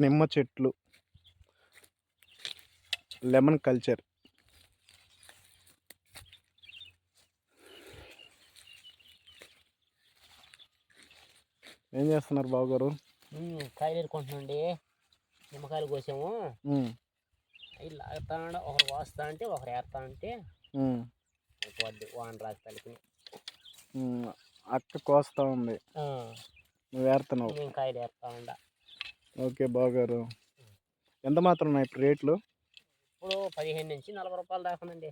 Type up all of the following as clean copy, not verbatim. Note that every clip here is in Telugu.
నిమ్మ చెట్లు, లెమన్ కల్చర్. ఏం చేస్తున్నారు బావగారు? కాయలు ఏరుకుంటున్నాండి. నిమ్మకాయలు కోసాము. అవి లాగుతా ఉండ, ఒకరు వాస్తా అంటే ఒకరు ఏరుతా అంటే వాన రాక తలికి అక్క కోస్తా ఉంది, నువ్వు ఏరుతున్నావు. నేను కాయలు ఏరుతా ఉండ. ఓకే బావగారు, ఎంత మాత్రం ఉన్నాయి ఇప్పుడు రేట్లు? ఇప్పుడు 15 నుంచి 40 రూపాయలు దాకానండి.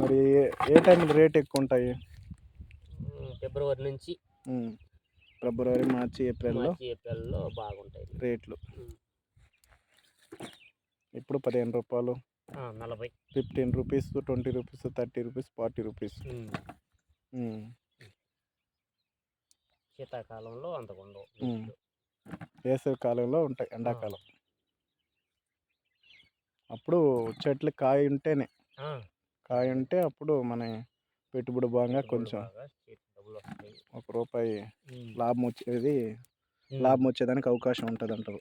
మరి ఏ టైంలో రేట్ ఎక్కువ ఉంటాయి? ఫిబ్రవరి నుంచి ఫిబ్రవరి, మార్చి, ఏప్రిల్లో బాగుంటాయి రేట్లు. ఇప్పుడు 15 రూపాయలు, 40, 15 రూపీస్, 20 రూపీస్, 30 రూపీస్, 40 రూపీస్. శీతాకాలంలో అంతకుండవు. వేసవి కాలంలో ఉంటాయి, ఎండాకాలం. అప్పుడు చెట్లు కాయ ఉంటేనే, కాయ ఉంటే అప్పుడు మన పెట్టుబడి బాగా కొంచెం ₹1 లాభం వచ్చేదానికి అవకాశం ఉంటుంది అంటారు.